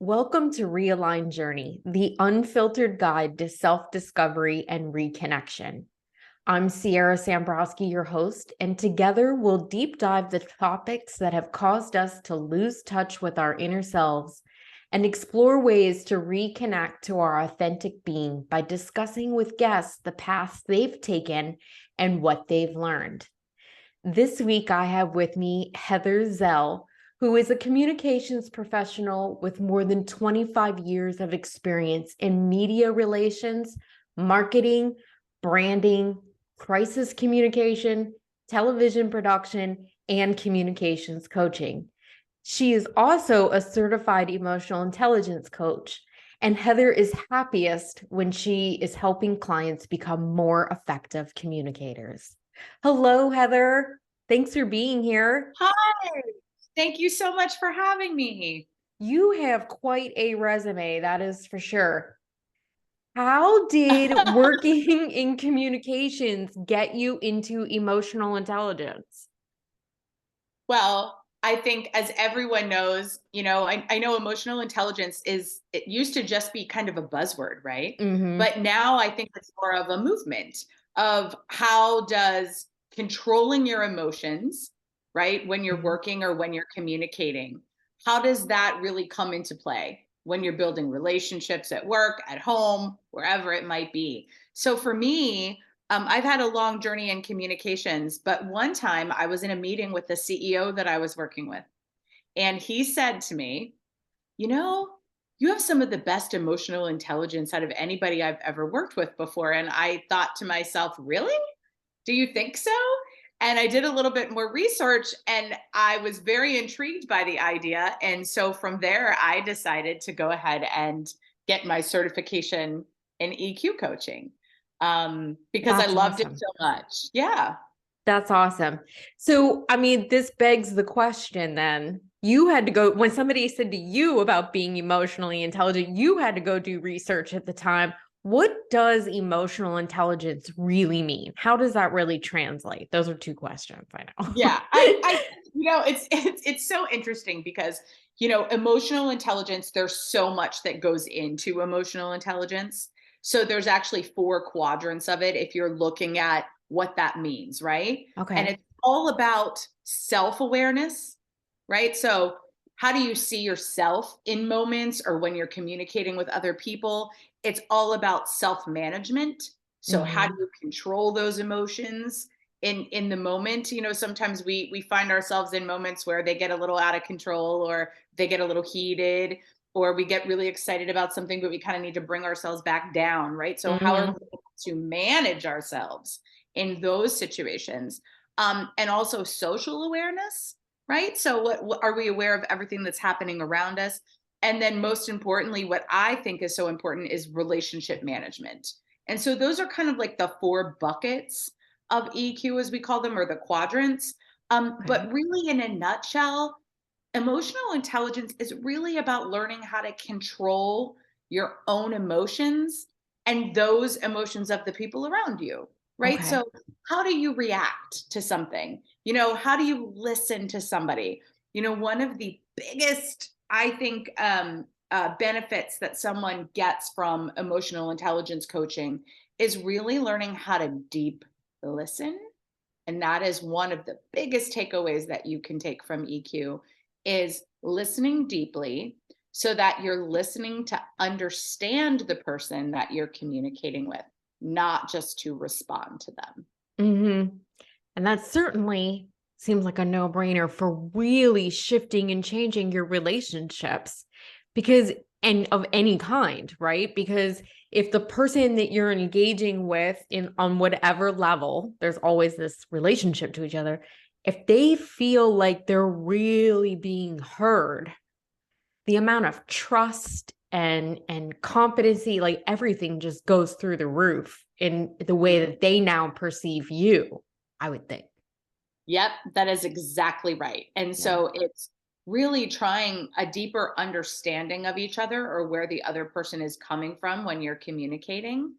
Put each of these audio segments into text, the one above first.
Welcome to Realign Journey, the unfiltered guide to self-discovery and reconnection. I'm Sierra Sambrowski, your host, and together we'll deep dive the topics that have caused us to lose touch with our inner selves and explore ways to reconnect to our authentic being by discussing with guests the paths they've taken and what they've learned. This week, I have with me Heather Zell, who is a communications professional with more than 25 years of experience in media relations, marketing, branding, crisis communication, television production, and communications coaching. She is also a certified emotional intelligence coach, and Heather is happiest when she is helping clients become more effective communicators. Hello, Heather. Thanks for being here. Hi, thank you so much for having me. You have quite a resume, that is for sure. How did working in communications get you into emotional intelligence? Well, I think as everyone knows, I know emotional intelligence it used to just be kind of a buzzword, right? Mm-hmm. But now I think it's more of a movement of how does controlling your emotions, right, when you're working or when you're communicating, how does that really come into play when you're building relationships at work, at home, wherever it might be? So for me, I've had a long journey in communications, but one time I was in a meeting with the CEO that I was working with, and he said to me, You know, you have some of the best emotional intelligence out of anybody I've ever worked with before. And I thought to myself, Really? Do you think so? And I did a little bit more research and I was very intrigued by the idea. And so from there, I decided to go ahead and get my certification in EQ coaching because I That's loved it awesome. so much. Yeah. That's awesome. So, I mean, this begs the question then. You had to go, when somebody said to you about being emotionally intelligent, you had to go do research at the time. What does emotional intelligence really mean? How does that really translate? Those are two questions, I Yeah, know. it's so interesting because emotional intelligence. There's so much that goes into emotional intelligence. So there's actually four quadrants of it if you're looking at what that means, right? And Okay. it's all about self awareness, right? So how do you see yourself in moments or when you're communicating with other people? It's all about self management. So how do Hmm. you control those emotions? In the moment, sometimes we find ourselves in moments where they get a little out of control or they get a little heated or we get really excited about something but we kind of need to bring ourselves back down, right? So how are Hmm. we able to manage ourselves in those situations? And also social awareness, right? So what are we aware of everything that's happening around us? And then most importantly, what I think is so important is relationship management. And so those are kind of like the four buckets of EQ, as we call them, or the quadrants. Okay. But really, in a nutshell, emotional intelligence is really about learning how to control your own emotions and those emotions of the people around you, right? Okay. So, how do you react to something? How do you listen to somebody? One of the biggest, I think, benefits that someone gets from emotional intelligence coaching is really learning how to deep listen. And that is one of the biggest takeaways that you can take from EQ is listening deeply so that you're listening to understand the person that you're communicating with, not just to respond to them. Hmm. And that certainly seems like a no-brainer for really shifting and changing your relationships because and of any kind, right? Because if the person that you're engaging with in on whatever level, there's always this relationship to each other, if they feel like they're really being heard, the amount of trust and competency, like everything just goes through the roof in the way that they now perceive you, I would think. Yep, that is exactly right. And Yeah. so it's really trying a deeper understanding of each other or where the other person is coming from when you're communicating.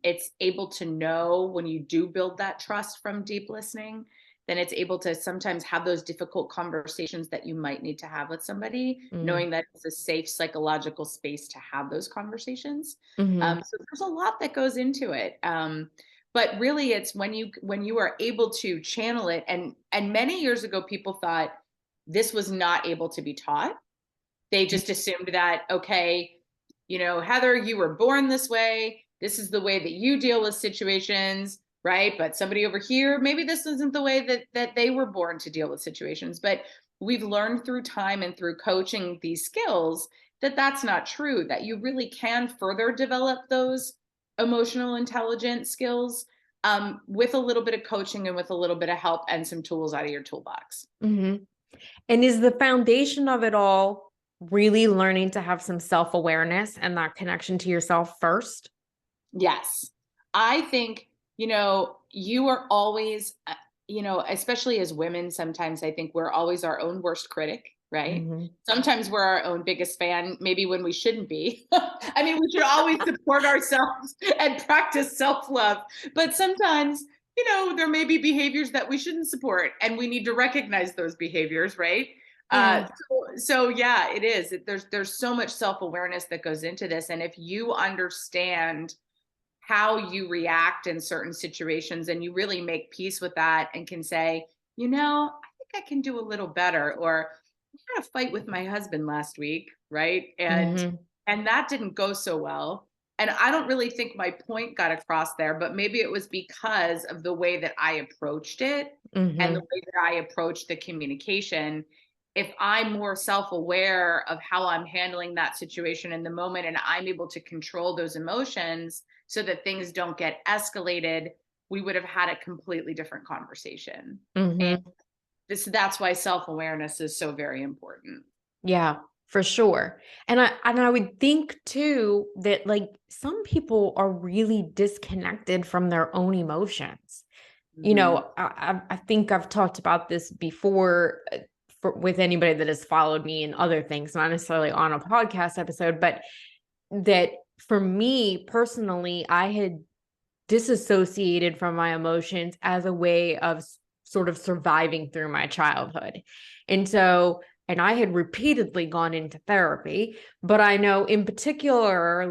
It's able to know when you do build that trust from deep listening. then it's able to sometimes have those difficult conversations that you might need to have with somebody, Mm. knowing that it's a safe psychological space to have those conversations. Hmm. So there's a lot that goes into it. But really it's when you are able to channel it, and many years ago people thought this was not able to be taught. They just assumed that, okay, Heather, you were born this way. This is the way that you deal with situations, right? But somebody over here, maybe this isn't the way that they were born to deal with situations. But we've learned through time and through coaching these skills that that's not true, that you really can further develop those emotional intelligence skills, with a little bit of coaching and with a little bit of help and some tools out of your toolbox. Hmm. And is the foundation of it all really learning to have some self-awareness and that connection to yourself first? Yes. I think, you are always, especially as women, sometimes I think we're always our own worst critic, right? Hmm. Sometimes we're our own biggest fan, maybe when we shouldn't be. I mean, we should always support ourselves and practice self love. But sometimes, there may be behaviors that we shouldn't support, and we need to recognize those behaviors, right? Yeah. So yeah, it is. There's so much self awareness that goes into this, and if you understand how you react in certain situations and you really make peace with that and can say, I think I can do a little better, or I had a fight with my husband last week, right? Hmm. And that didn't go so well. And I don't really think my point got across there, but maybe it was because of the way that I approached it and the Hmm. way that I approached the communication. If I'm more self-aware of how I'm handling that situation in the moment and I'm able to control those emotions so that things don't get escalated, we would have had a completely different conversation. And Hmm. that's why self-awareness is so very important. Yeah, for sure. And I would think too that like some people are really disconnected from their own emotions. Mhm. I think I've talked about this before, with anybody that has followed me and other things, not necessarily on a podcast episode, but that for me personally, I had disassociated from my emotions as a way of sort of surviving through my childhood. And so, and I had repeatedly gone into therapy, but I know in particular,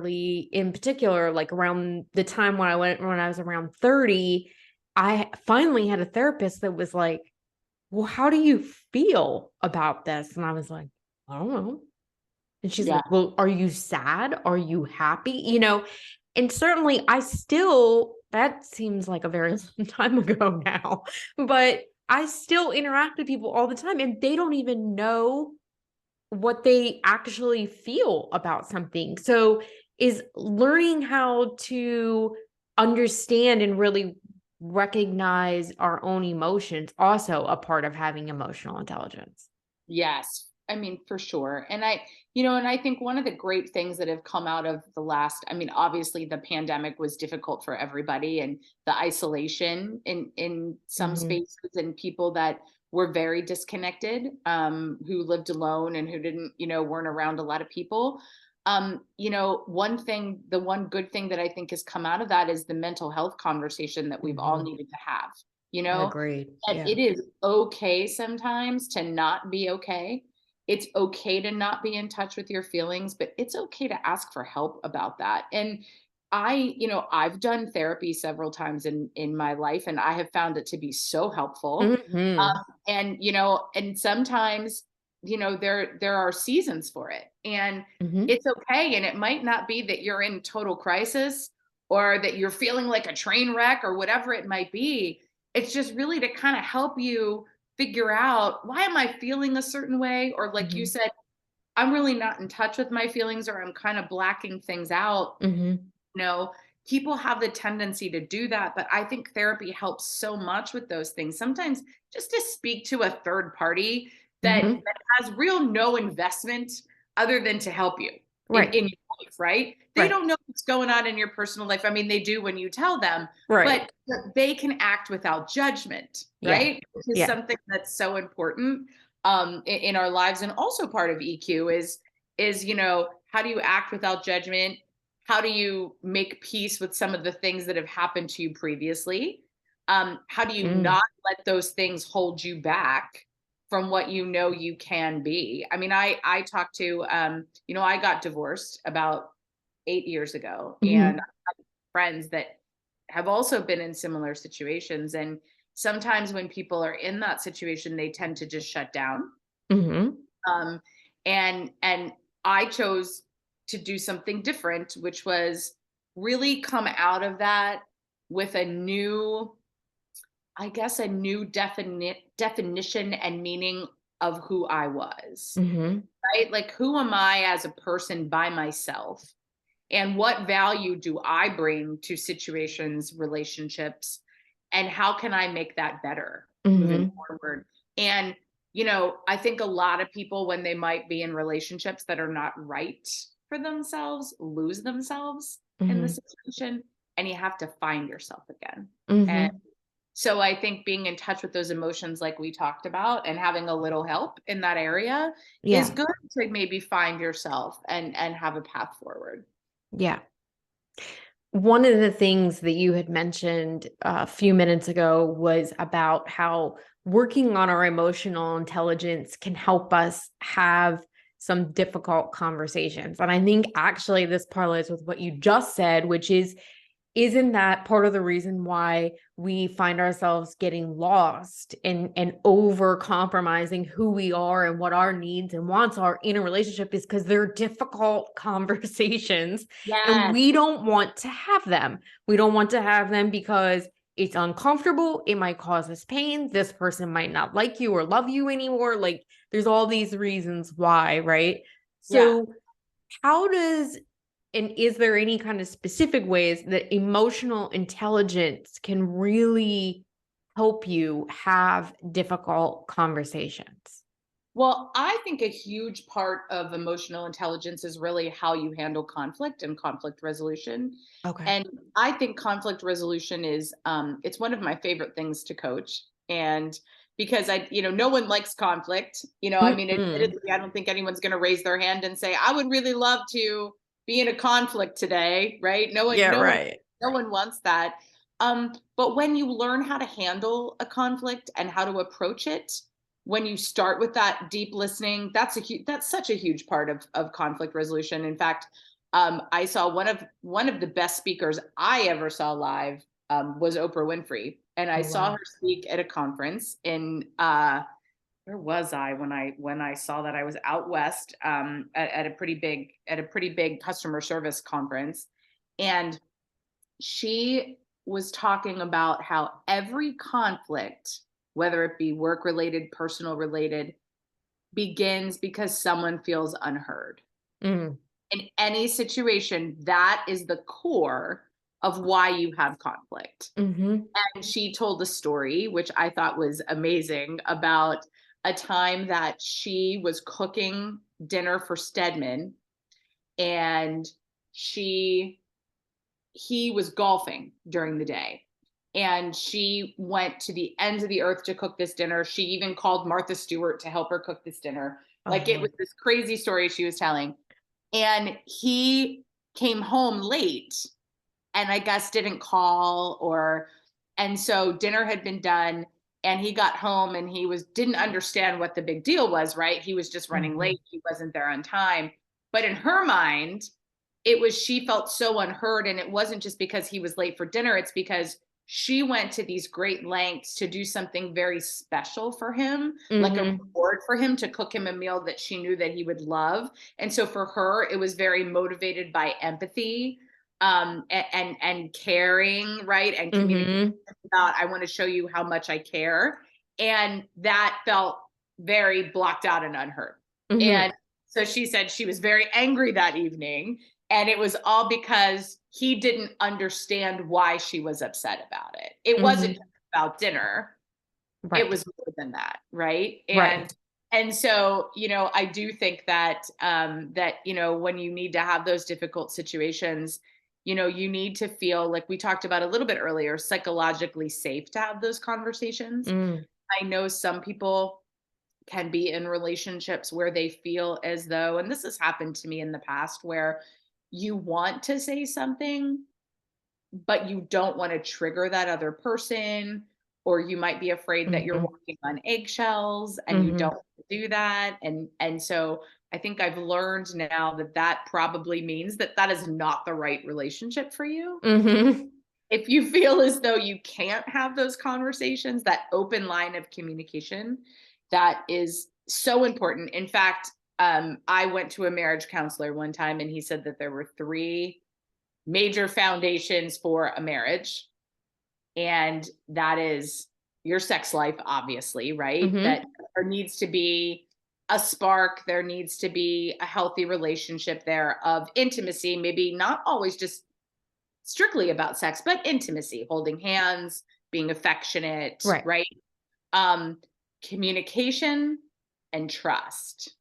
like around the time when I was around 30, I finally had a therapist that was like, well, how do you feel about this? And I was like, I don't know. And she's Yeah. like, well, are you sad? Are you happy? And certainly that seems like a very long time ago now, but I still interact with people all the time and they don't even know what they actually feel about something. So is learning how to understand and really recognize our own emotions also a part of having emotional intelligence? Yes. I mean, for sure. And I think one of the great things that have come out of I mean, obviously the pandemic was difficult for everybody, and the isolation in some Hmm. spaces, and people that were very disconnected, who lived alone and who didn't, weren't around a lot of people. The one good thing that I think has come out of that is the mental health conversation that we've all Hmm. needed to have, you know, Agreed. that Yeah. it is okay sometimes to not be okay. It's okay to not be in touch with your feelings, but it's okay to ask for help about that. And I've done therapy several times in my life, and I have found it to be so helpful. Hmm. And sometimes, there are seasons for it, and Hmm. it's okay. And it might not be that you're in total crisis or that you're feeling like a train wreck or whatever it might be. It's just really to kind of help you figure out, why am I feeling a certain way? Or like you Hmm. said, I'm really not in touch with my feelings, or I'm kind of blacking things out. Hmm. You know, People have the tendency to do that, but I think therapy helps so much with those things. Sometimes just to speak to a third party that, Hmm. that has real no investment other than to help you Right. in your life, right? They Right. don't know what's going on in your personal life. I mean, they do when you tell them, Right. but they can act without judgment, Yeah. right? Which is Yeah. something that's so important, in our lives. And also part of EQ is how do you act without judgment? How do you make peace with some of the things that have happened to you previously? How do you Mm. not let those things hold you back from what you know you can be? I mean, I talked to, I got divorced about 8 years ago, and Mhm. friends that have also been in similar situations. And sometimes when people are in that situation, they tend to just shut down. Mhm. Um, and I chose to do something different, which was really come out of that with a new, I guess, a new definition and meaning of who I was, Mhm. right? Like, who am I as a person by myself? And what value do I bring to situations, relationships, and how can I make that better moving Mhm. forward? And, I think a lot of people, when they might be in relationships that are not right for themselves, lose themselves in the Mhm. situation, and you have to find yourself again. And Mhm. so I think being in touch with those emotions, like we talked about, and having a little help in that area is Yeah. good to maybe find yourself and have a path forward. Yeah. One of the things that you had mentioned a few minutes ago was about how working on our emotional intelligence can help us have some difficult conversations. And I think actually this parlays with what you just said, which is isn't that part of the reason why we find ourselves getting lost and over compromising who we are and what our needs and wants are in a relationship is because they're difficult conversations and Yes. we don't want to have them. We don't want to have them because it's uncomfortable. It might cause us pain. This person might not like you or love you anymore. Like there's all these reasons why, right? Yeah. So how does and is there any kind of specific ways that emotional intelligence can really help you have difficult conversations? Well, I think a huge part of emotional intelligence is really how you handle conflict and conflict resolution. Okay. And I think conflict resolution is it's one of my favorite things to coach. And because no one likes conflict. I mean, Mm-mm. admittedly, I don't think anyone's going to raise their hand and say, I would really love to be in a conflict today, right? No one, Yeah, no one, right. no one wants that. But when you learn how to handle a conflict and how to approach it, when you start with that deep listening, that's such a huge part of conflict resolution. In fact, I saw one of the best speakers I ever saw live was Oprah Winfrey, and I Oh, saw wow. her speak at a conference in where was I when I saw that? I was out west at a pretty big customer service conference, and she was talking about how every conflict, whether it be work related, personal related, begins because someone feels unheard. Mm. In any situation, that is the core of why you have conflict. Mm-hmm. And she told a story, which I thought was amazing, about a time that she was cooking dinner for Stedman, and she he was golfing during the day, and she went to the ends of the earth to cook this dinner. She even called Martha Stewart to help her cook this dinner. Oh, Like, it was Lord. this crazy story she was telling. And he came home late, and I guess didn't call, and so dinner had been done, and he got home and he didn't understand what the big deal was, right? He was just running Mm-hmm. late. He wasn't there on time. But in her mind, she felt so unheard. And it wasn't just because he was late for dinner, it's because she went to these great lengths to do something very special for him, like a Mm-hmm. reward for him, to cook him a meal that she knew that he would love. And so for her, it was very motivated by empathy, and caring, right? And communication Mm-hmm. about, I want to show you how much I care. And that felt very blocked out and unheard. Mm-hmm. And so she said she was very angry that evening, and it was all because he didn't understand why she was upset about it. It wasn't Mm-hmm. just about dinner. It Right. was more than that, right? Right. And so, I do think that when you need to have those difficult situations, you need to feel, like we talked about a little bit earlier, psychologically safe to have those conversations. Mm. I know some people can be in relationships where they feel as though, and this has happened to me in the past, where you want to say something, but you don't want to trigger that other person, or you might be afraid that you're Mhm. walking on eggshells and you Mhm. don't do that. And so I think I've learned now that that probably means that that is not the right relationship for you. Mhm. If you feel as though you can't have those conversations, that open line of communication, that is so important. In fact, I went to a marriage counselor one time and he said that there were three major foundations for a marriage. And that is your sex life, obviously, right? That Mhm. there needs to be a spark, there needs to be a healthy relationship there of intimacy, maybe not always just strictly about sex, but intimacy, holding hands, being affectionate, Right. right? Um, Communication and trust.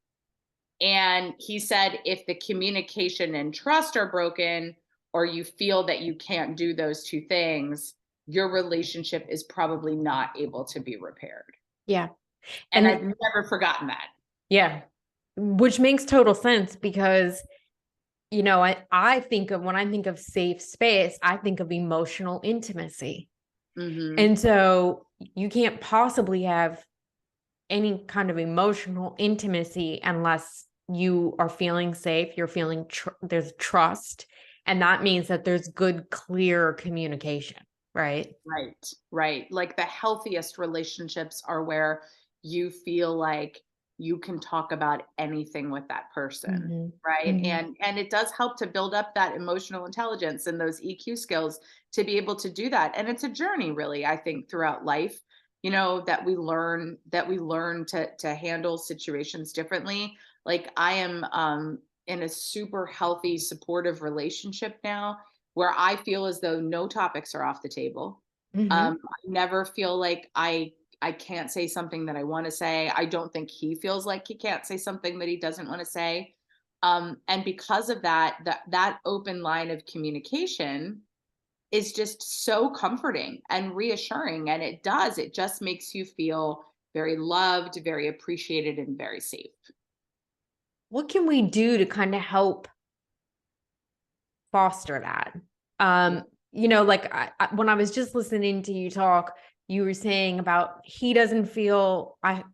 And he said, if the communication and trust are broken, or you feel that you can't do those two things, your relationship is probably not able to be repaired. Yeah. And I've And never forgotten that. yeah, which makes total sense because, I think of when I think of safe space, I think of emotional intimacy. Hmm. And so you can't possibly have any kind of emotional intimacy unless you are feeling safe, you're feeling there's trust, and that means that there's good, clear communication, right? Right, right. Like the healthiest relationships are where you feel like you can talk about anything with that person, Mhm. right? Mhm. And it does help to build up that emotional intelligence and those EQ skills to be able to do that. And it's a journey really, I think, throughout life, that we learn to handle situations differently. Like I am in a super healthy, supportive relationship now where I feel as though no topics are off the table. Mhm. I never feel like I can't say something that I want to say. I don't think he feels like he can't say something that he doesn't want to say. And because of that, that open line of communication is just so comforting and reassuring. And it just makes you feel very loved, very appreciated, and very safe. What can we do to kind of help foster that? Yeah. Like when I was just listening to you talk, you were saying about he doesn't feel I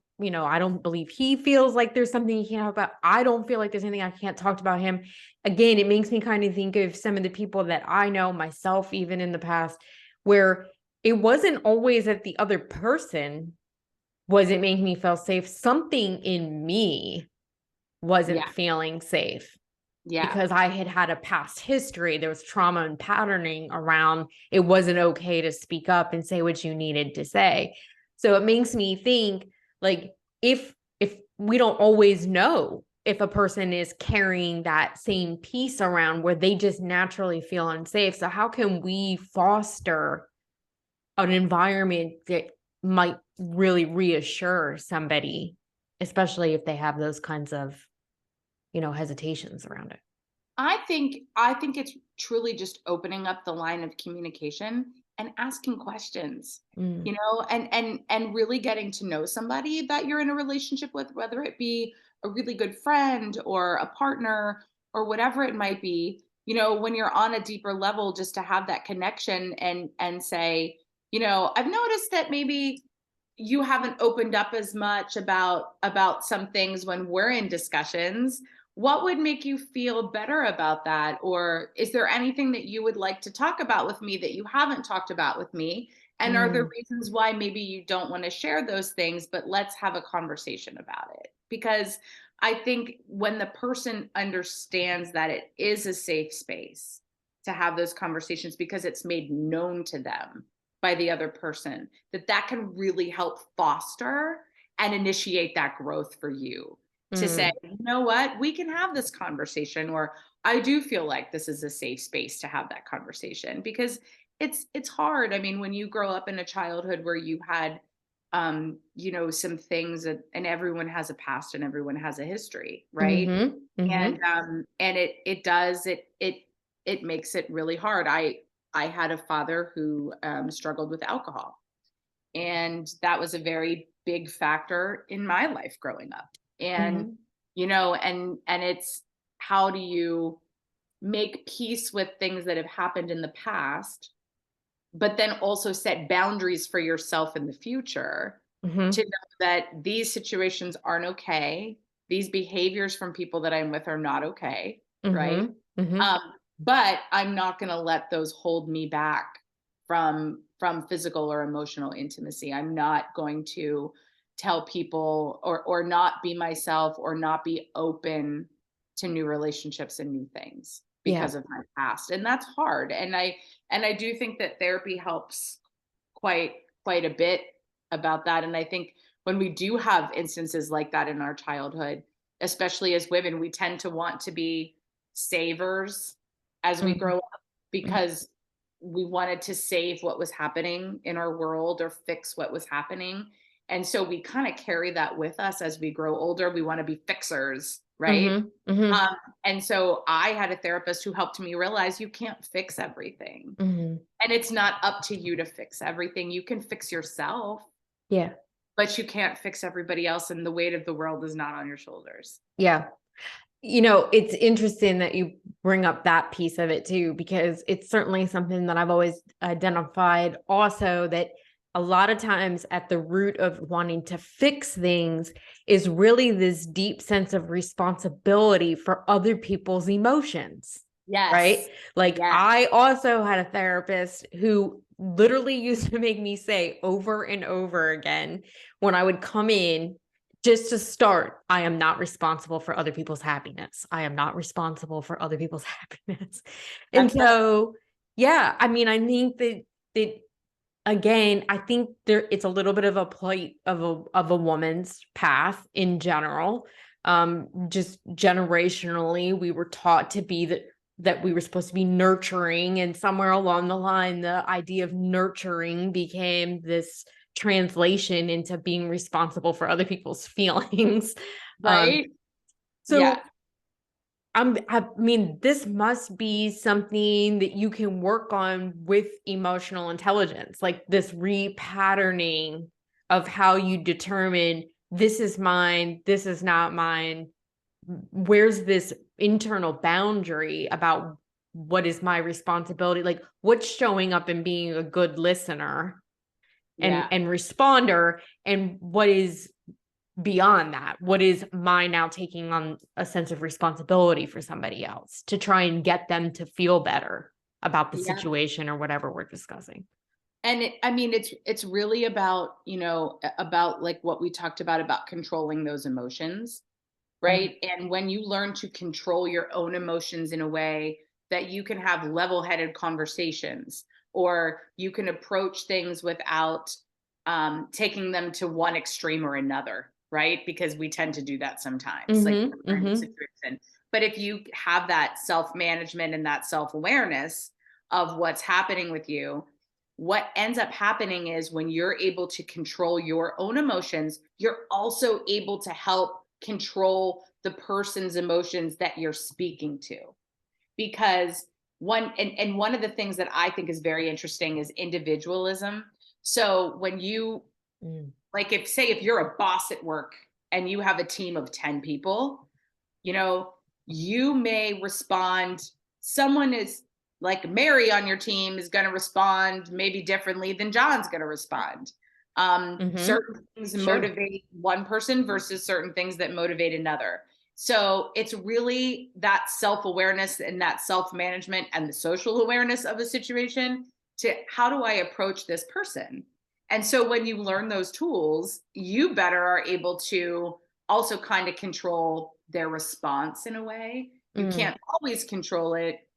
don't believe he feels like there's something he can't talk about. I don't feel like there's anything I can't talk about him. Again, it makes me kind of think of some of the people that I know myself, even in the past, where it wasn't always that the other person wasn't making me feel safe. Something in me Yeah. wasn't feeling safe Yeah. because I had had a past history. There was trauma and patterning around it wasn't okay to speak up and say what you needed to say. So it makes me think like if we don't always know if a person is carrying that same piece around where they just naturally feel unsafe. So how can we foster an environment that might really reassure somebody, especially if they have those kinds of, hesitations around it? I think it's truly just opening up the line of communication and asking questions, Mm. and really getting to know somebody that you're in a relationship with, whether it be a really good friend or a partner or whatever it might be, when you're on a deeper level, just to have that connection and say, I've noticed that maybe you haven't opened up as much about some things when we're in discussions. What would make you feel better about that? Or is there anything that you would like to talk about with me that you haven't talked about with me? And are there Mm. reasons why maybe you don't want to share those things, but let's have a conversation about it? Because I think when the person understands that it is a safe space to have those conversations because it's made known to them by the other person, that can really help foster and initiate that growth for you to say, Mm. you know what, we can have this conversation, or I do feel like this is a safe space to have that conversation. Because it's hard. I mean, when you grow up in a childhood where you had some things and everyone has a past and everyone has a history, right? Mhm. Mhm. And it makes it really hard. I had a father who struggled with alcohol, and that was a very big factor in my life growing up. And Mhm. and it's, how do you make peace with things that have happened in the past, but then also set boundaries for yourself in the future Mm-hmm. to know that these situations aren't okay. These behaviors from people that I'm with are not okay, right? Mm-hmm. Mm-hmm. Um, but I'm not going to let those hold me back from physical or emotional intimacy. I'm not going to tell people or not be myself or not be open to new relationships and new things Yeah. because of my past. And that's hard. And I do think that therapy helps quite quite a bit about that. And I think when we do have instances like that in our childhood, especially as women, we tend to want to be savers as we Mm-hmm. grow up because we wanted to save what was happening in our world or fix what was happening. And so we kind of carry that with us as we grow older. We want to be fixers, right? Mm-hmm. Mm-hmm. Um, and so I had a therapist who helped me realize you can't fix everything. Mm-hmm. And it's not up to you to fix everything. You can fix yourself, Yeah. but you can't fix everybody else. And the weight of the world is not on your shoulders. Yeah. It's interesting that you bring up that piece of it too, because it's certainly something that I've always identified also, that a lot of times at the root of wanting to fix things is really this deep sense of responsibility for other people's emotions, right? Yes. Like Yes. I also had a therapist who literally used to make me say over and over again when I would come in, just to start, I am not responsible for other people's happiness. I am not responsible for other people's happiness. And That's right. so, yeah, I mean, I think that again, I think it's a little bit of a plight of a woman's path in general. Just generationally, we were taught to be that we were supposed to be nurturing, and somewhere along the line, the idea of nurturing became this translation into being responsible for other people's feelings. Um, Right. so Yes. I mean, this must be something that you can work on with emotional intelligence, like this repatterning of how you determine this is mine, this is not mine. Where's this internal boundary about what is my responsibility? Like what's showing up and being a good listener and Yeah. responder, and what is beyond that, what is mine now taking on a sense of responsibility for somebody else to try and get them to feel better about the Yeah. situation or whatever we're discussing. And I mean, it's really about, about like what we talked about controlling those emotions, Mhm. right? And when you learn to control your own emotions in a way that you can have level-headed conversations, or you can approach things without taking them to one extreme or another, right? Because we tend to do that sometimes, like Mhm. depending on the Mhm. situation. But if you have that self-management and that self-awareness of what's happening with you, what ends up happening is when you're able to control your own emotions, you're also able to help control the person's emotions that you're speaking to. Because one of the things that I think is very interesting is individualism. So when you, Mm. like, if you're a boss at work and you have a team of 10 people, you know, you may respond, someone is like Mary on your team is going to respond maybe differently than John's going to respond. Mhm. Certain things Sure. motivate one person versus certain things that motivate another. So it's really that self-awareness and that self-management and the social awareness of a situation to how do I approach this person? And so when you learn those tools, you better are able to also kind of control their response in a way. You Mm. can't always control it,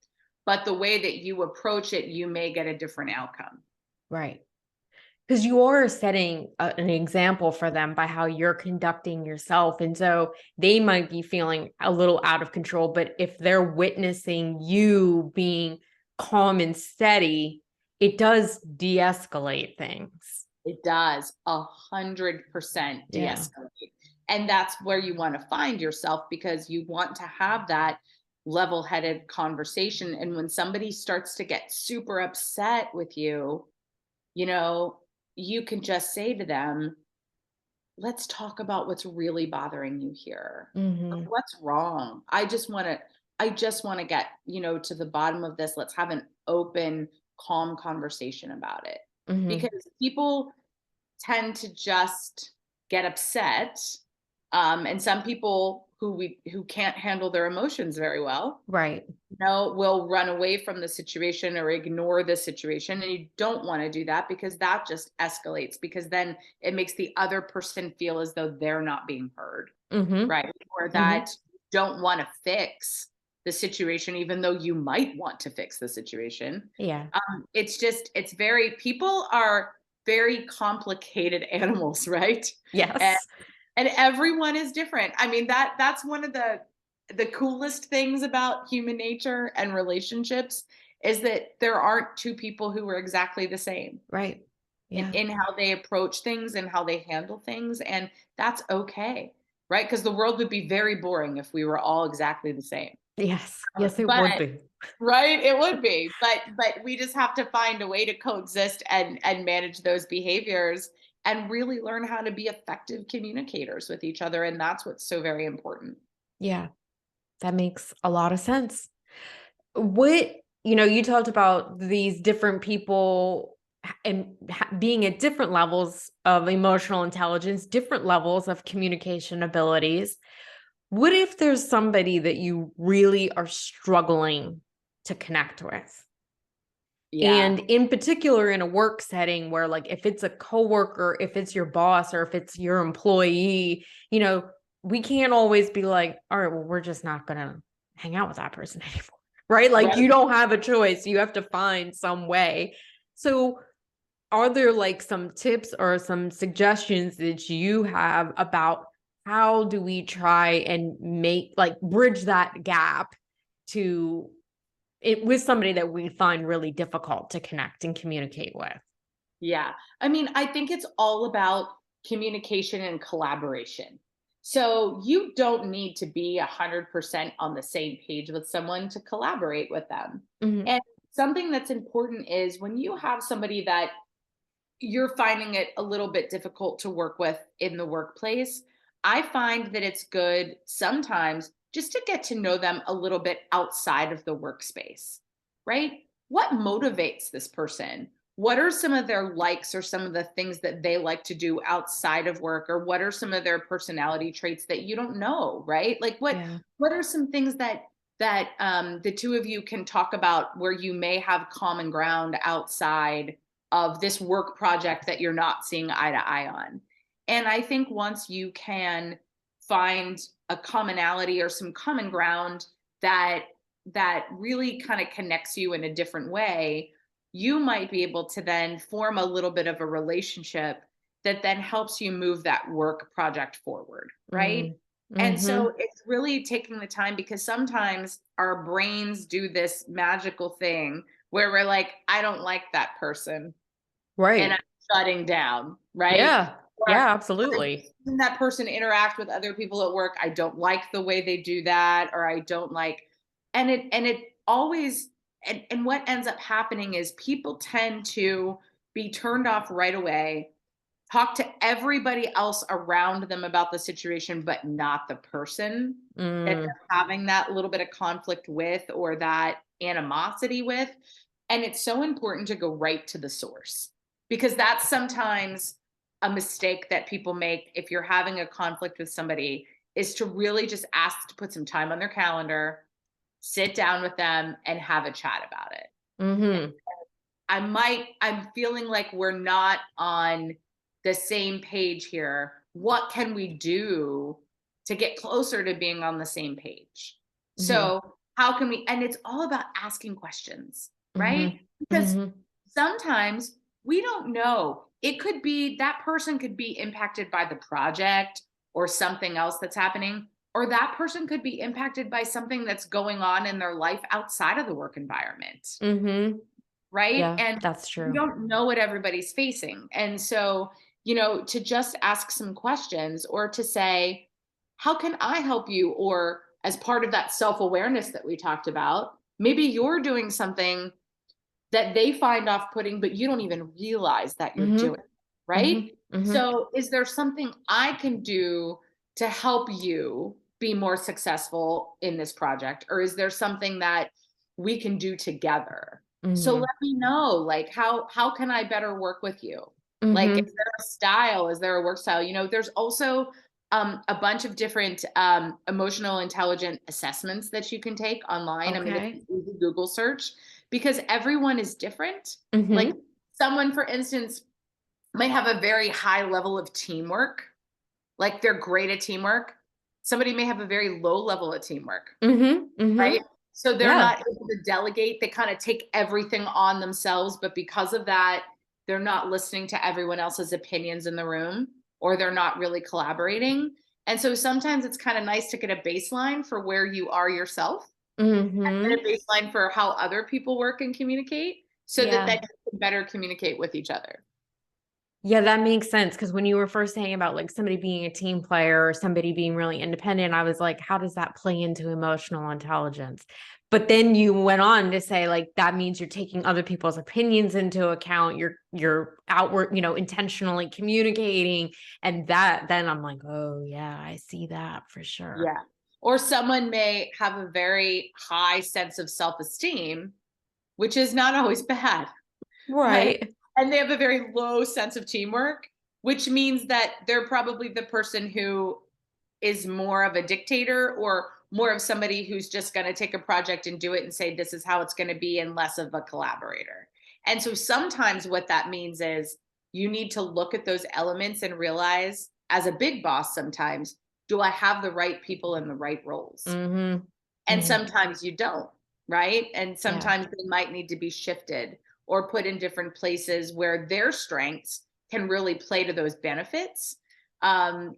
but the way that you approach it, you may get a different outcome. Right. Because you are setting an example for them by how you're conducting yourself. And so they might be feeling a little out of control, but if they're witnessing you being calm and steady, it does de escalate things. It does 100% Yeah. de-escalate. And that's where you want to find yourself because you want to have that level-headed conversation. And when somebody starts to get super upset with you, you know, you can just say to them, let's talk about what's really bothering you here. Like, Hmm. what's wrong? I just want to I just want to get, to the bottom of this. Let's have an open, calm conversation about it. Hmm. Because people tend to just get upset. And some people who can't handle their emotions very well, Right. will run away from the situation or ignore the situation. And you don't want to do that, because that just escalates, because then it makes the other person feel as though they're not being heard, Hmm. right? Or Hmm. that you don't want to fix the situation, even though you might want to fix the situation. Yeah. People are very complicated animals, right? And Yes. and everyone is different. I mean, that's one of the coolest things about human nature and relationships, is that there aren't two people who are exactly the same Right. Yeah. in how they approach things and how they handle things, and that's okay, right? Because the world would be very boring if we were all exactly the same. Yes. Yes, it would But be. right, it would be. But we just have to find a way to coexist and manage those behaviors, and really learn how to be effective communicators with each other, and that's what's so very important. Yeah. That makes a lot of sense. What, you talked about these different people and being at different levels of emotional intelligence, different levels of communication abilities. What if there's somebody that you really are struggling to connect with? Yeah. And in particular, in a work setting where, like, if it's a coworker, if it's your boss, or if it's your employee, we can't always be like, all right, well, we're just not going to hang out with that person anymore. Right? Like, Right. you don't have a choice. You have to find some way. So, are there like some tips or some suggestions that you have about how do we try and bridge that gap to it with somebody that we find really difficult to connect and communicate with? Yeah. I mean, I think it's all about communication and collaboration. So you don't need to be 100% on the same page with someone to collaborate with them. Mhm. And something that's important is, when you have somebody that you're finding it a little bit difficult to work with in the workplace, I find that it's good sometimes just to get to know them a little bit outside of the workspace, right? What motivates this person? What are some of their likes, or some of the things that they like to do outside of work? Or what are some of their personality traits that you don't know, right? Like, Yeah. what are some things that the two of you can talk about, where you may have common ground outside of this work project that you're not seeing eye to eye on? And I think once you can find a commonality or some common ground that really kind of connects you in a different way, you might be able to then form a little bit of a relationship that then helps you move that work project forward, right? Mm. And Mhm. so it's really taking the time, because sometimes our brains do this magical thing where we're like, I don't like that person, and I'm Right. shutting down, right? Yeah. Or Yeah, I've absolutely. seen that person interact with other people at work. I don't like the way they do that, or I don't like, and it always, and what ends up happening is people tend to be turned off right away, talk to everybody else around them about the situation, but not the person that Mm. they're having that little bit of conflict with, or that animosity with. And it's so important to go right to the source, because that's sometimes a mistake that people make if you're having a conflict with somebody, is to really just ask to put some time on their calendar, sit down with them, and have a chat about it. Mhm. I'm feeling like we're not on the same page here. What can we do to get closer to being on the same page? Mhm. So, how can we, and it's all about asking questions, right? Mhm. Because Mhm. sometimes we don't know. It could be that person could be impacted by the project or something else that's happening, or that person could be impacted by something that's going on in their life outside of the work environment, Mhm. right? Yeah, And that's we true. don't know what everybody's facing. And so, to just ask some questions, or to say, how can I help you? Or, as part of that self awareness that we talked about, maybe you're doing something that they find off putting, but you don't even realize that you're doing, Mhm. right? Mhm. Mhm. So, is there something I can do to help you be more successful in this project? Or is there something that we can do together? So Mm-hmm. let me know, like, how can I better work with you? Like, Mm-hmm. is there a style? Is there a work style? There's also a bunch of different emotional intelligent assessments that you can take online. I mean, it's Okay. an easy Google search because everyone is different. Like Mm-hmm. someone, for instance, might have a very high level of teamwork, like they're great at teamwork. Somebody may have a very low level of teamwork, Mm-hmm. Mm-hmm. right? So they're Yeah. not able to delegate. They kind of take everything on themselves, but because of that, they're not listening to everyone else's opinions in the room, or they're not really collaborating. And so sometimes it's kind of nice to get a baseline for where you are yourself, and Mm-hmm. a baseline for how other people work and communicate, so that Yeah. you can better communicate with each other. Yeah, that makes sense. Because when you were first saying about like somebody being a team player or somebody being really independent, I was like, how does that play into emotional intelligence? But then you went on to say like that means you're taking other people's opinions into account. You're outward, intentionally communicating. And that then I'm like, oh yeah, I see that for sure. Yeah. Or someone may have a very high sense of self-esteem, which is not always bad, right? Right. And they have a very low sense of teamwork, which means that they're probably the person who is more of a dictator, or more of somebody who's just going to take a project and do it and say, this is how it's going to be, and less of a collaborator. And so sometimes what that means is you need to look at those elements and realize, as a big boss, sometimes, do I have the right people in the right roles? Mm-hmm. And Mm-hmm. sometimes you don't, right? And Yeah. sometimes they might need to be shifted or put in different places where their strengths can really play to those benefits. And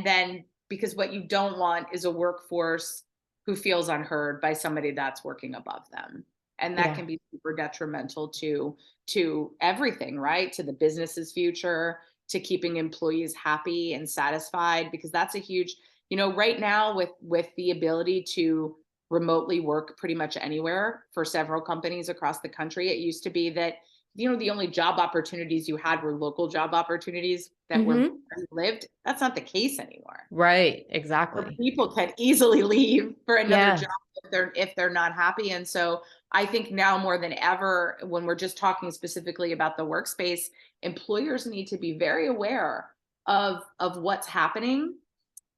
then, because what you don't want is a workforce who feels unheard by somebody that's working above them. And that Yeah. can be super detrimental to everything, right? To the business's future, to keeping employees happy and satisfied, because that's a huge, right now, with the ability to remotely work pretty much anywhere for several companies across the country. It used to be that, the only job opportunities you had were local job opportunities that were Mm-hmm. where you lived. That's not the case anymore. Right. Where Exactly. people can easily leave for another Yeah. job if they're not happy. And so I think now more than ever, when we're just talking specifically about the workspace, employers need to be very aware of what's happening,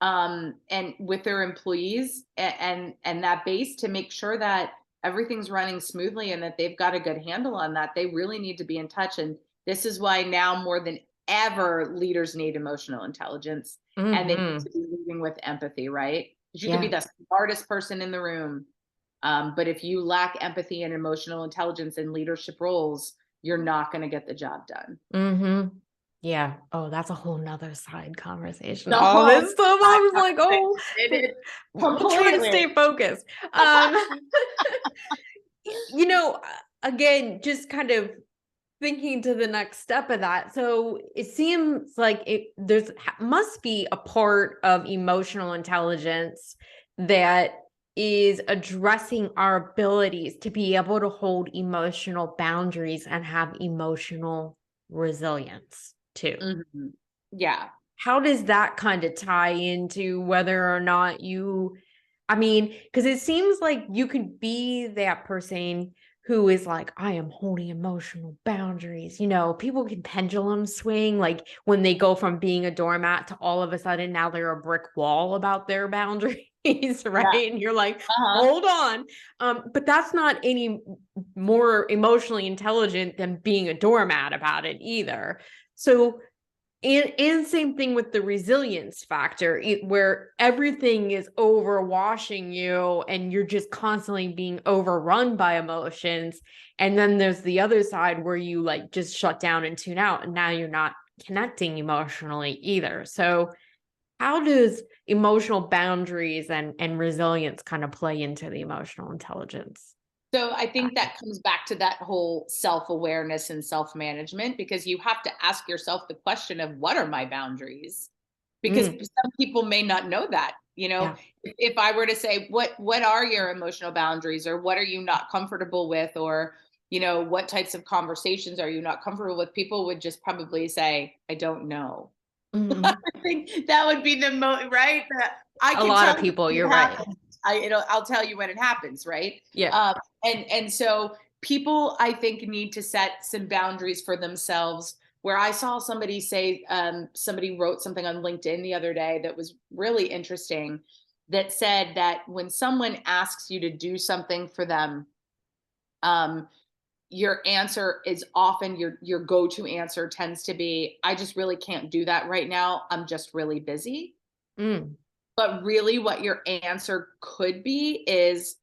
and with their employees, and that base, to make sure that everything's running smoothly and that they've got a good handle on that. They really need to be in touch. And this is why now more than ever, leaders need emotional intelligence, and they need Mm-hmm. to be leading with empathy, right? Because you could be Yeah. the smartest person in the room, but if you lack empathy and emotional intelligence in leadership roles, you're not going to get the job done. Mm-hmm. Yeah. Oh, that's a whole nother side conversation. The All whole this stuff. I was like, oh, it is we'll try to completely. stay focused. Um, you know, again, just kind of thinking to the next step of that. So it seems like there's must be a part of emotional intelligence that is addressing our abilities to be able to hold emotional boundaries and have emotional resilience too. Mhm. Yeah. How does that kind of tie into whether or not I mean, because it seems like you could be that person who is like, I am holding emotional boundaries. People can pendulum swing, like when they go from being a doormat to all of a sudden now they're a brick wall about their boundaries, right? Yeah. And you're like, Uh-huh. hold on. But that's not any more emotionally intelligent than being a doormat about it either. So and same thing with the resilience factor, where everything is overwashing you and you're just constantly being overrun by emotions. And then there's the other side where you like just shut down and tune out, and now you're not connecting emotionally either. So how does emotional boundaries and resilience kind of play into the emotional intelligence So I think factor? that comes back to that whole self-awareness and self-management, because you have to ask yourself the question of, what are my boundaries? Because Mm, some people may not know that. yeah. If I were to say, what are your emotional boundaries, or what are you not comfortable with, or what types of conversations are you not comfortable with, people would just probably say, I don't know. Mhm. I think that would be the right. I A can lot tell of you people, when you're it right. happens. I'll tell you when it happens, right? Yeah. Um, and so people, I think, need to set some boundaries for themselves. Where I saw somebody say, somebody wrote something on LinkedIn the other day that was really interesting. That said that when someone asks you to do something for them, um, your answer is often your go-to answer tends to be, I just really can't do that right now. I'm just really busy. Mm. But really what your answer could be is,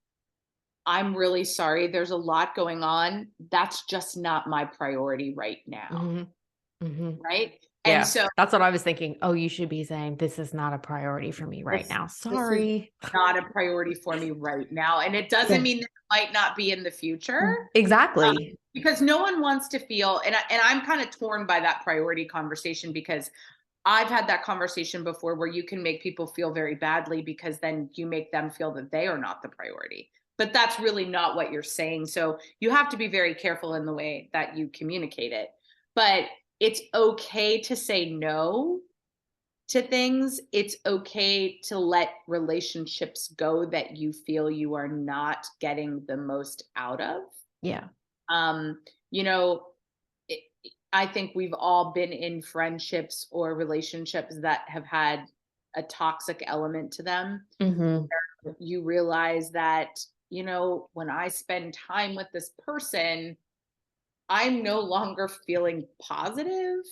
I'm really sorry. There's a lot going on. That's just not my priority right now. Mhm. Mhm. Right. And Yeah. so That's what I was thinking. Oh, you should be saying, "This is not a priority for me right this, now. this is Sorry." not a priority for me right now. And it doesn't Yeah. mean that it might not be in the future. Exactly. Because no one wants to feel, and I'm kind of torn by that priority conversation, because I've had that conversation before where you can make people feel very badly because then you make them feel that they are not the priority. But that's really not what you're saying. So you have to be very careful in the way that you communicate it. But it's okay to say no to things. It's okay to let relationships go that you feel you are not getting the most out of. Yeah. Um, you know, it, I think we've all been in friendships or relationships that have had a toxic element to them. Mhm. You realize that, when I spend time with this person, I'm no longer feeling positive.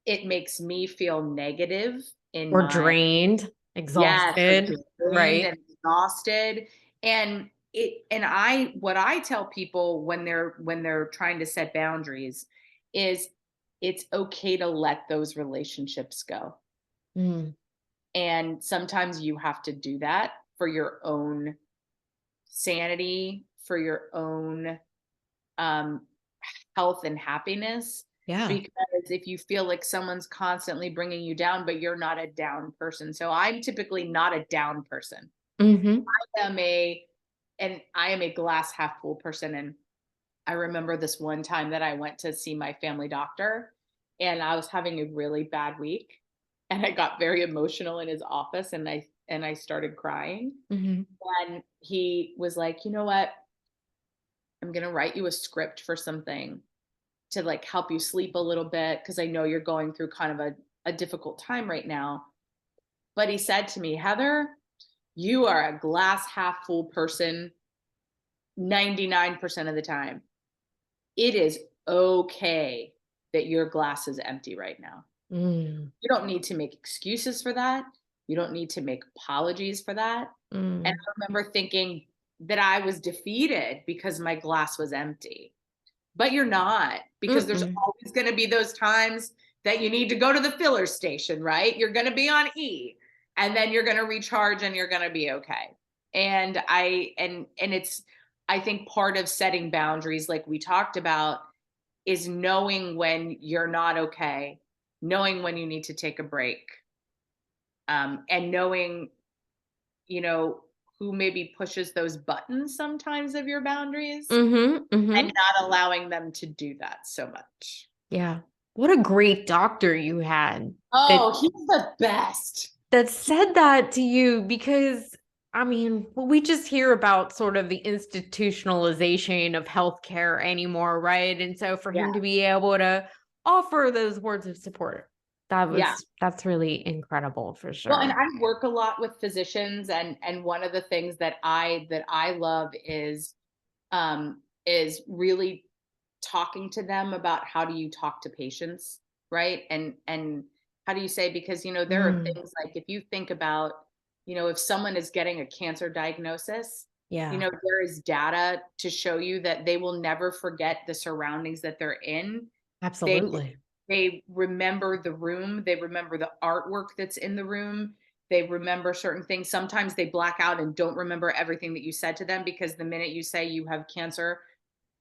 It makes me feel negative in Or my, drained, yes, or exhausted, drained right? and exhausted. And what I tell people when they're trying to set boundaries is, it's okay to let those relationships go. Mm. And sometimes you have to do that for your own sanity, for your own um, health and happiness. Yeah. Because if you feel like someone's constantly bringing you down, but you're not a down person. So I'm typically not a down person. Mhm. am a I am a glass half full person. And I remember this one time that I went to see my family doctor, and I was having a really bad week, and I got very emotional in his office, and I started crying. Mhm. And he was like, "You know what? I'm going to write you a script for something to like help you sleep a little bit, because I know you're going through kind of a difficult time right now." But he said to me, "Heather, you are a glass half full person 99% of the time. It is okay that your glass is empty right now. Mm. You don't need to make excuses for that. You don't need to make apologies for that." And Mm. I remember thinking that I was defeated because my glass was empty. But you're not, because there's Mm-mm. always going to be those times that you need to go to the filler station, right? You're going to be on E, and then you're going to recharge and you're going to be okay. And it's, I think, part of setting boundaries, like we talked about, is knowing when you're not okay, knowing when you need to take a break, and knowing, you know, who maybe pushes those buttons sometimes of your boundaries, Mhm. and Mhm. not allowing them to do that so much. Yeah. What a great doctor you had that Oh, he's the best. that said that to you, because I mean, well, we just hear about sort of the institutionalization of healthcare anymore, right? And so for Yeah. him to be able to offer those words of support, Yeah. that's really incredible for Well, and sure. I work a lot with physicians, and one of the things that I love is really talking to them about, how do you talk to patients, right? And how do you say, because there are Mm, things like, if you think about, if someone is getting a cancer diagnosis, yeah, there is data to show you that they will never forget the surroundings that they're in. They absolutely. they remember the room, they remember the artwork that's in the room, they remember certain things. Sometimes they black out and don't remember everything that you said to them, because the minute you say you have cancer,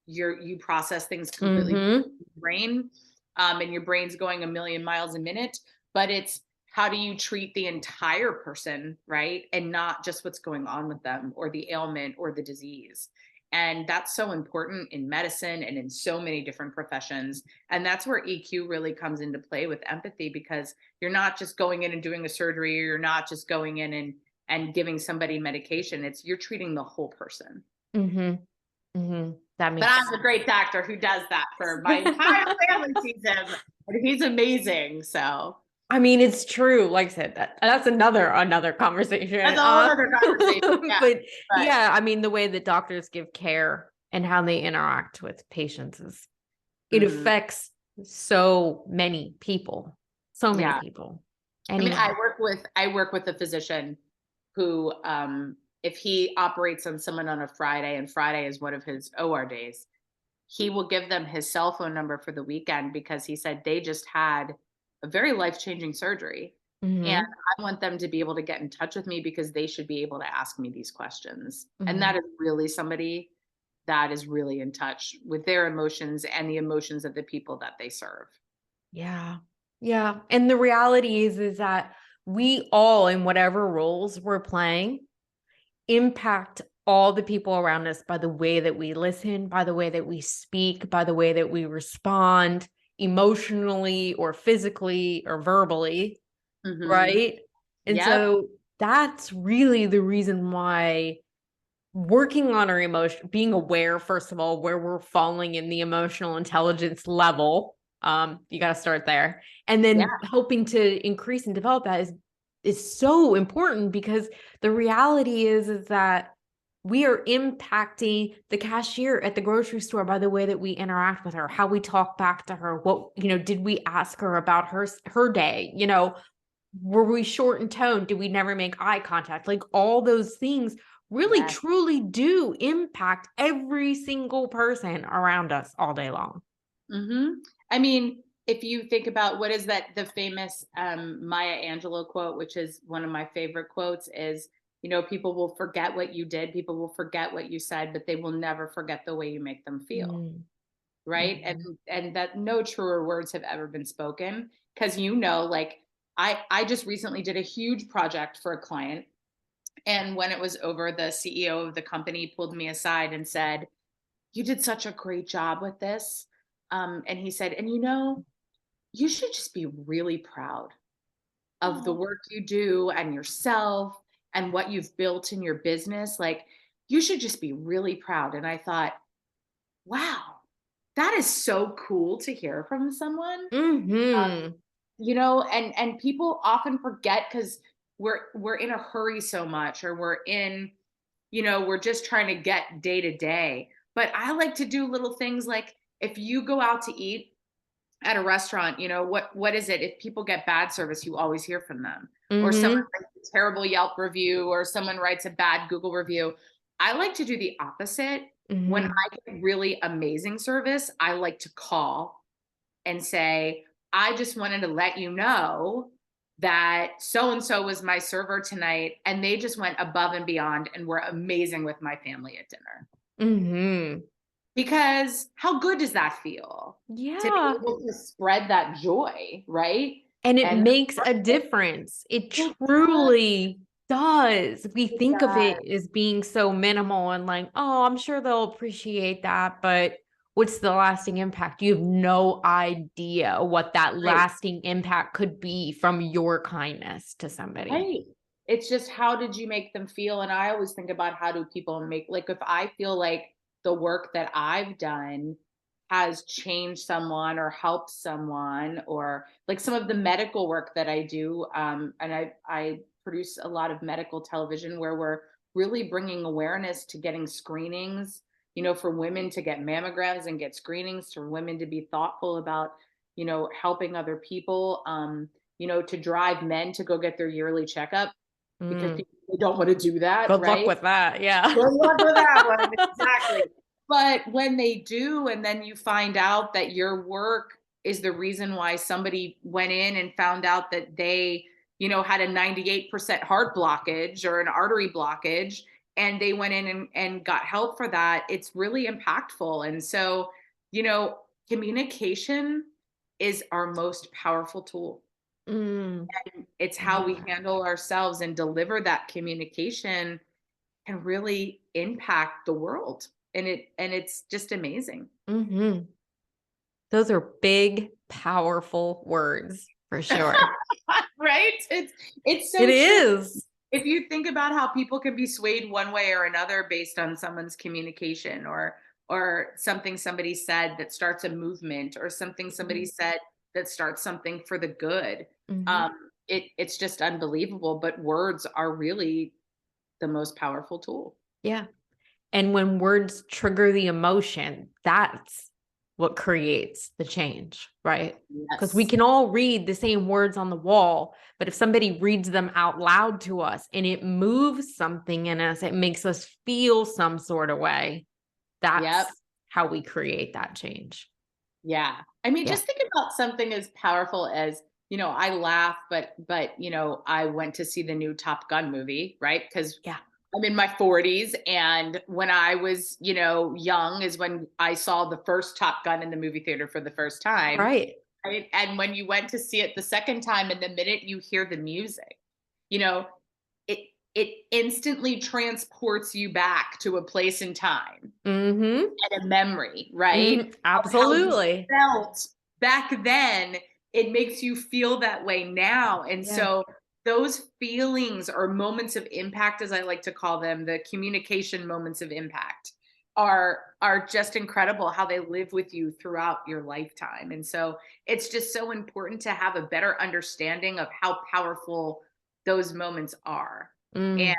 you process things completely Mhm. different in your brain, and your brain's going a million miles a minute. But it's, how do you treat the entire person, right? And not just what's going on with them, or the ailment, or the disease. And that's so important in medicine and in so many different professions. And that's where EQ really comes into play with empathy, because you're not just going in and doing a surgery, or you're not just going in and giving somebody medication. It's you're treating the whole person. Mm-hmm. Mm-hmm. That But makes I have a great doctor who does that for my entire family sees him, and he's amazing. So I mean, it's true. Like I said, that's another conversation. that's a whole other conversation. Yeah. But But yeah, I mean, the way that doctors give care and how they interact with patients it mhm. affects so many people. So many Yeah. people. I mean, Anyway. I work with a physician who, if he operates on someone on a Friday, and Friday is one of his OR days, he will give them his cell phone number for the weekend, because he said they just had a very life-changing surgery. And Mm-hmm. I want them to be able to get in touch with me, because they should be able to ask me these questions. And Mm-hmm. that is really somebody that is really in touch with their emotions and the emotions of the people that they serve. Yeah. Yeah. And the reality is that we all, in whatever roles we're playing, impact all the people around us by the way that we listen, by the way that we speak, by the way that we respond emotionally or physically or verbally, Mhm. right? And Yep. so that's really the reason why working on our emotion, being aware, first of all, where we're falling in the emotional intelligence level. You got to start there. And Yeah. then helping to increase and develop that is so important, because the reality is that we are impacting the cashier at the grocery store by the way that we interact with her, how we talk back to her, what, did we ask her about her day, were we short in tone? Did we never make eye contact? Like, all those things really Yeah. truly do impact every single person around us all day long. I mean, if you think about what is that, the famous Maya Angelou quote, which is one of my favorite quotes, is, people will forget what you did, people will forget what you said, but they will never forget the way you make them feel. Mm, Right. mhm, And that no truer words have ever been spoken. Because like I just recently did a huge project for a client. And when it was over, the CEO of the company pulled me aside and said, "You did such a great job with this." And he said, "And you should just be really proud of the oh, work you do and yourself and what you've built in your business. Like, you should just be really proud." And I thought, wow, that is so cool to hear from someone. mhm, And people often forget, because we're in a hurry so much, or we're just trying to get day to day. But I like to do little things, like if you go out to eat at a restaurant, what is it? If people get bad service, you always hear from them. Or someone mhm, writes a terrible Yelp review, or someone writes a bad Google review. I like to do the opposite. When mhm, I get really amazing service, I like to call and say, "I just wanted to let you know that so and so was my server tonight, and they just went above and beyond and were amazing with my family at dinner." mhm. Because how good does that feel, to be Yeah. able to spread that joy, right? And it And makes a difference. It it does, truly does. We it think of does. it as being so minimal and like, oh, I'm sure they'll appreciate that. But what's the lasting impact? You have no idea what that Right, lasting impact could be from your kindness to somebody. right. It's just, how did you make them feel? And I always think about, how do people make, like, if I feel like the work that I've done has changed someone or helped someone, or like some of the medical work that I do, and I produce a lot of medical television, where we're really bringing awareness to getting screenings, for women to get mammograms and get screenings, for women to be thoughtful about, helping other people, to drive men to go get their yearly checkup, because Mm, people, they don't want to do that, good luck right? with that. Yeah. Good luck with that one. Exactly. But when they do, and then you find out that your work is the reason why somebody went in and found out that they, had a 98% heart blockage or an artery blockage, and they went in and got help for that, it's really impactful. And so, you know, communication is our most powerful tool. Mm, It's I love how we that. handle ourselves and deliver that communication can really impact the world. and it's just amazing. Mm-hmm. Those are big, powerful words for sure. Right? It's It so true. is. If you think about how people can be swayed one way or another based on someone's communication, or something somebody said that starts a movement, or something somebody Mhm. said that starts something for the good. Mhm. um it's just unbelievable, but words are really the most powerful tool. Yeah. And when words trigger the emotion, that's what creates the change, right? Because we Yes. can all read the same words on the wall, but if somebody reads them out loud to us and it moves something in us, it makes us feel some sort of way. Yep. That's how we create that change. Yeah. I mean, Yeah. just think about something as powerful as, I laugh, but I went to see the new Top Gun movie, right? Because Yeah. I'm in my 40s, and when I was, young is when I saw the first Top Gun in the movie theater for the first time, Right. right? And when you went to see it the second time, and the minute you hear the music, you know, it it instantly transports you back to a place in time Mm-hmm. and a memory, right? Mm-hmm. Of how you Absolutely. felt back then. It makes you feel that way now. And Yeah. so those feelings, or moments of impact, as I like to call them, the communication moments of impact, are just incredible, how they live with you throughout your lifetime. And so it's just so important to have a better understanding of how powerful those moments are. And Mm.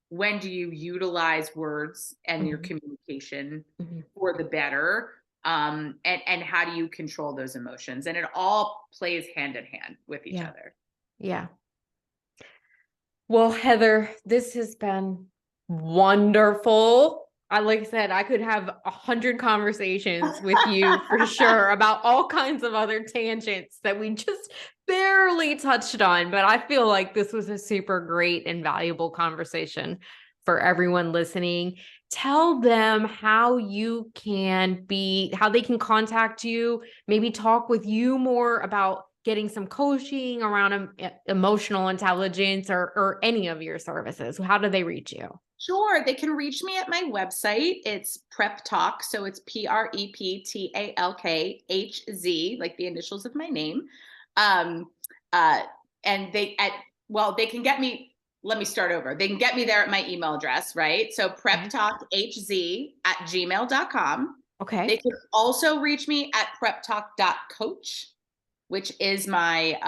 when do you utilize words and your Mhm. communication Mhm. for the better, and how do you control those emotions, and it all plays hand in hand with each Yeah. other. Yeah. Well, Heather, this has been wonderful. Like I said, I could have 100 conversations with you for sure about all kinds of other tangents that we just barely touched on, but I feel like this was a super great and valuable conversation for everyone listening. Tell them how how they can contact you, maybe talk with you more about getting some coaching around emotional intelligence, or any of your services. How do they reach you? Sure, they can reach me at my website. It's Prep Talk, so it's PrepTalkhz, like the initials of my name. Um, uh, and they can get me. Let me start over. They can get me there at my email address, right? So Okay. preptalkhz@gmail.com. They Okay. can also reach me at preptalk.coach, which is my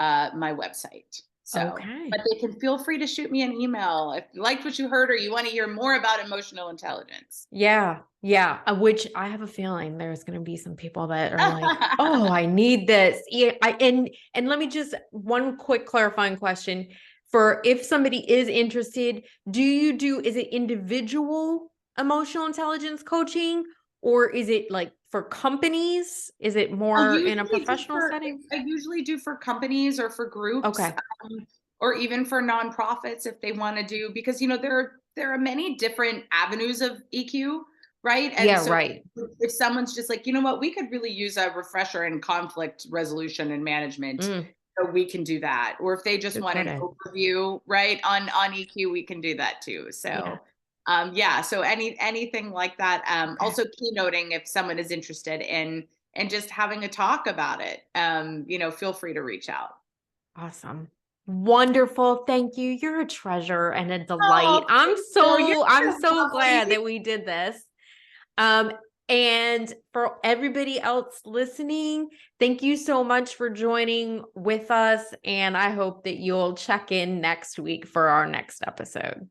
website. So, but Okay. they can feel free to shoot me an email if you liked what you heard, or you want to hear more about emotional intelligence. Yeah. Yeah. Which I have a feeling there's going to be some people that are like, "Oh, I need this." Yeah. And let me just one quick clarifying question for if somebody is interested, is it individual emotional intelligence coaching, or is it like for companies? Is it more in a professional setting? I usually do for companies or for groups, Okay. or even for nonprofits if they want to do, because there are many different avenues of EQ, right? And Yeah, so right. if someone's just like, what, we could really use a refresher in conflict resolution and management, Mm, so we can do that. Or if they just good want an credit. overview, right, on EQ, we can do that too. Yeah. So yeah, so anything like that. Okay. Also keynoting, if someone is interested in and just having a talk about it, feel free to reach out. Awesome. Wonderful. Thank you. You're a treasure and a delight. Oh, thank you. You're I'm so so glad lovely. that we did this. Um, and for everybody else listening, thank you so much for joining with us. And I hope that you'll check in next week for our next episode.